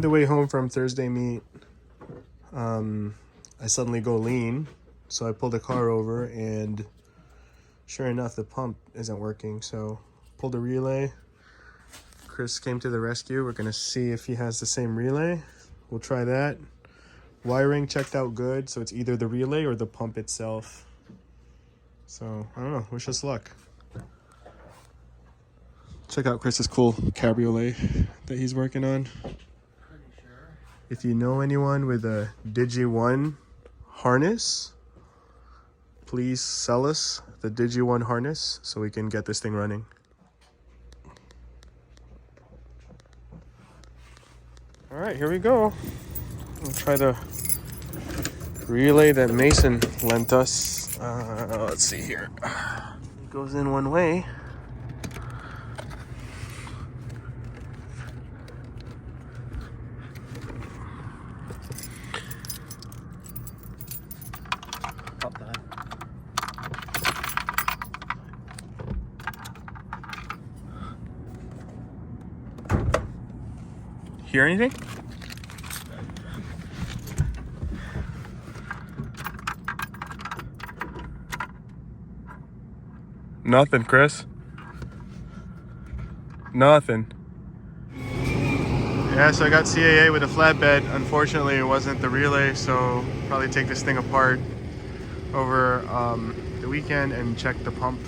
On the way home from Thursday meet, I suddenly go lean, so I pull the car over, and sure enough, the pump isn't working. So pulled a relay. Chris came to the rescue. We're gonna see if he has the same relay. We'll try that. Wiring checked out good, so it's either the relay or the pump itself. So I don't know, wish us luck. Check out Chris's cool cabriolet that he's working on. If you know anyone with a Digi1 harness, please sell us the Digi1 harness so we can get this thing running. All right, here we go. We'll try the relay that Mason lent us. Let's see here. It goes in one way. Pop that. Hear anything? Nothing, Chris. Nothing. Yeah, so I got CAA with a flatbed. Unfortunately, it wasn't the relay, so probably take this thing apart over the weekend and check the pump.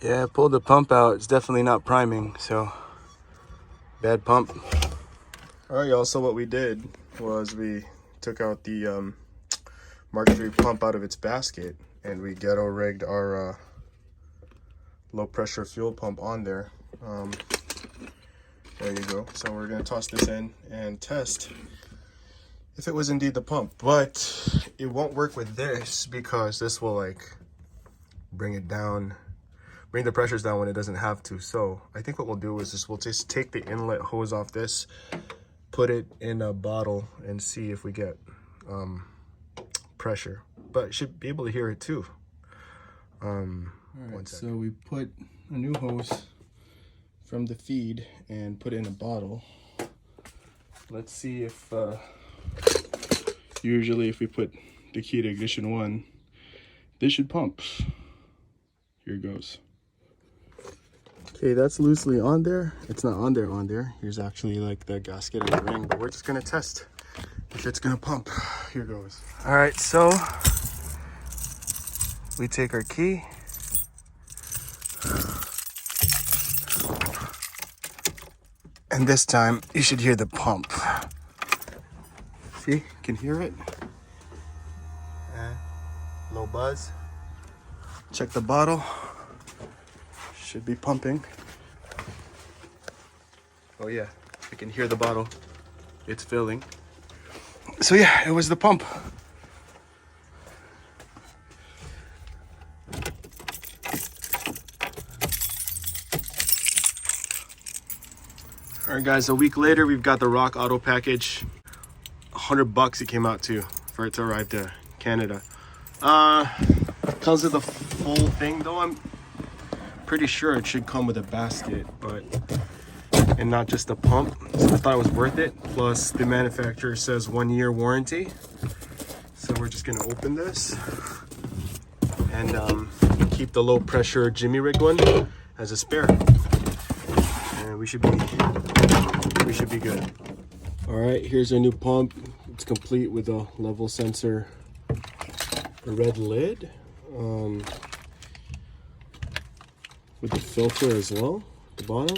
Yeah, I pulled the pump out. It's definitely not priming, so bad pump. All right, y'all, so what we did was we took out the Mark III pump out of its basket, and we ghetto rigged our low pressure fuel pump on there. There you go. So we're gonna toss this in and test if it was indeed the pump, but it won't work with this because this will like bring it down, bring the pressures down when it doesn't have to. So I think what we'll do is we'll just take the inlet hose off this, put it in a bottle, and see if we get pressure, but should be able to hear it too. All right, so we put a new hose from the feed and put it in a bottle. Let's see if usually if we put the key to ignition 1, this should pump. Here goes. Okay, that's loosely on there. It's not on there. Here's actually like the gasket and the ring, but we're just gonna test if it's gonna pump. Here goes. All right, so we take our key. And this time you should hear the pump. See, you can hear it. Low buzz. Check the bottle. Should be pumping. Oh yeah, I can hear the bottle. It's filling. So yeah, it was the pump. All right guys, a week later, we've got the Rock Auto package. $100 it came out to for it to arrive to Canada. Comes with the full thing though. I'm pretty sure it should come with a basket, but and not just a pump. So I thought it was worth it. Plus the manufacturer says 1-year warranty. So we're just gonna open this and keep the low pressure Jimmy rig one as a spare. And we should be good. All right, here's our new pump. It's complete with a level sensor, a red lid, with the filter as well at the bottom.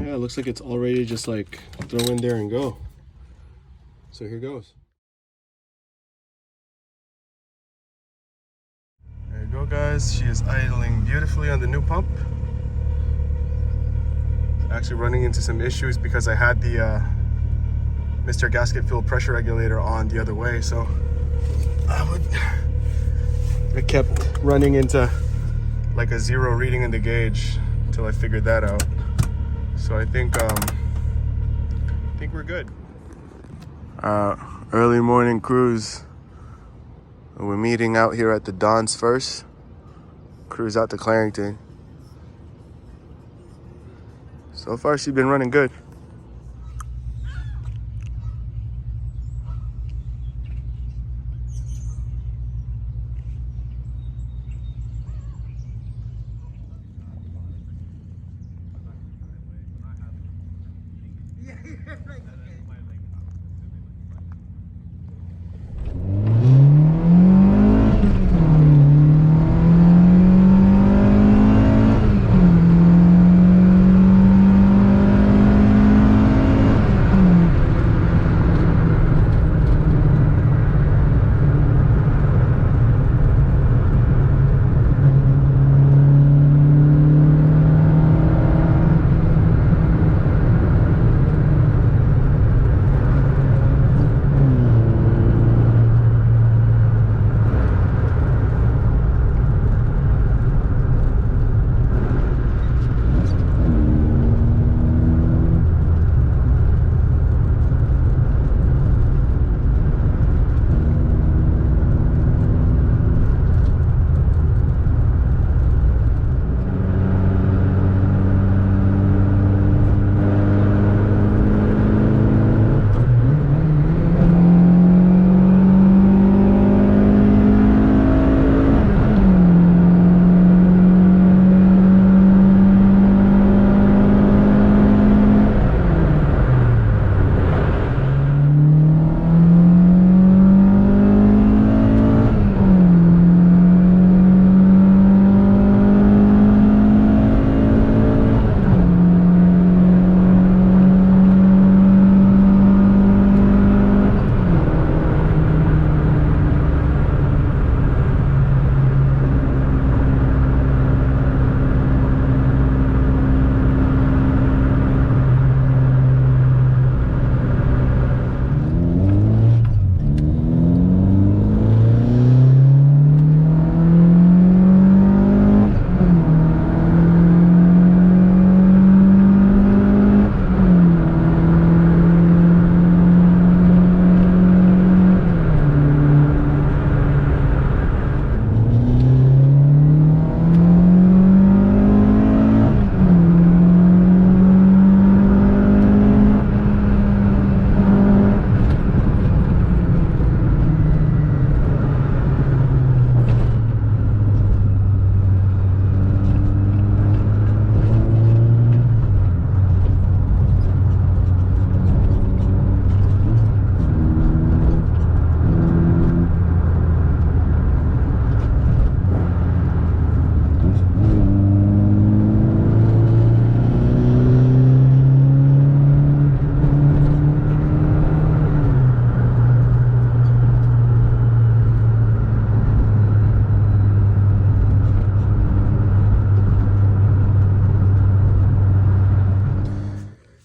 Yeah, it looks like it's all ready to just like throw in there and go. So here goes. There you go, guys. She is idling beautifully on the new pump. Actually running into some issues because I had the Mr. Gasket Fuel pressure regulator on the other way, so I kept running into like a 0 reading in the gauge until I figured that out. So I think we're good. Early morning cruise. We're meeting out here at the Don's first. Cruise out to Clarington. So far, she's been running good.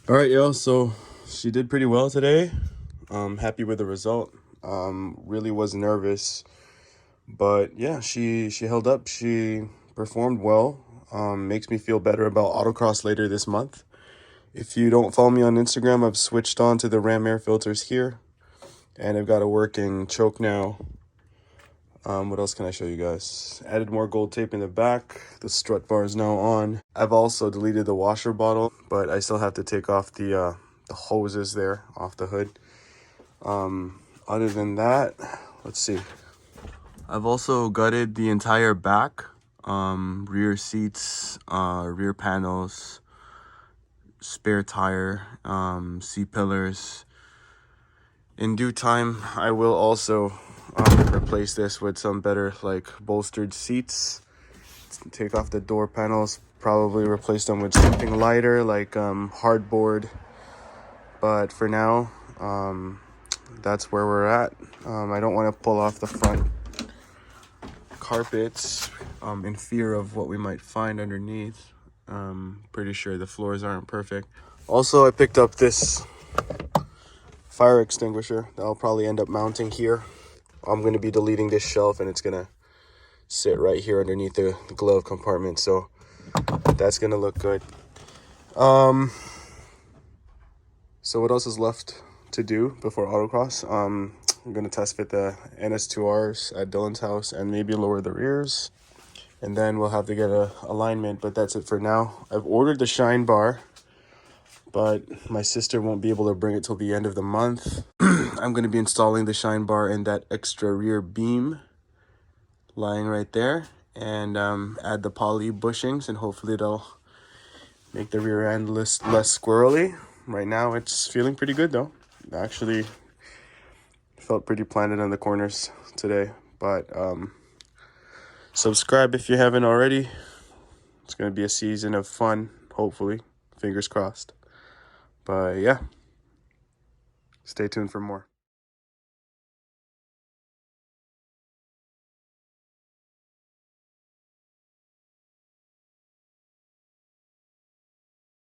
All right, yo, so she did pretty well today. Happy with the result. Really was nervous, but yeah, she held up. She performed well. Makes me feel better about autocross later this month. If you don't follow me on Instagram, I've switched on to the Ram air filters here, and I've got a working choke now. What else can I show you guys? Added more gold tape in the back. The strut bar is now on. I've also deleted the washer bottle, but I still have to take off the hoses there off the hood. Other than that, let's see. I've also gutted the entire back, rear seats, rear panels, spare tire, seat pillars. In due time, I will also replace this with some better like bolstered seats. Take off the door panels, probably replace them with something lighter like hardboard. But for now, that's where we're at. I don't want to pull off the front carpets in fear of what we might find underneath. Pretty sure the floors aren't perfect. Also, I picked up this fire extinguisher that I'll probably end up mounting here. I'm going to be deleting this shelf, and it's going to sit right here underneath the glove compartment, so that's going to look good. So what else is left to do before autocross. I'm gonna test fit the NS2Rs at Dylan's house and maybe lower the rears, and then we'll have to get a alignment. But that's it for now. I've ordered the shine bar, but my sister won't be able to bring it till the end of the month. I'm gonna be installing the shine bar in that extra rear beam lying right there, and add the poly bushings, and hopefully it'll make the rear end less squirrely. Right now it's feeling pretty good though. Actually felt pretty planted on the corners today. But subscribe if you haven't already. It's gonna be a season of fun, hopefully, fingers crossed. But yeah, stay tuned for more.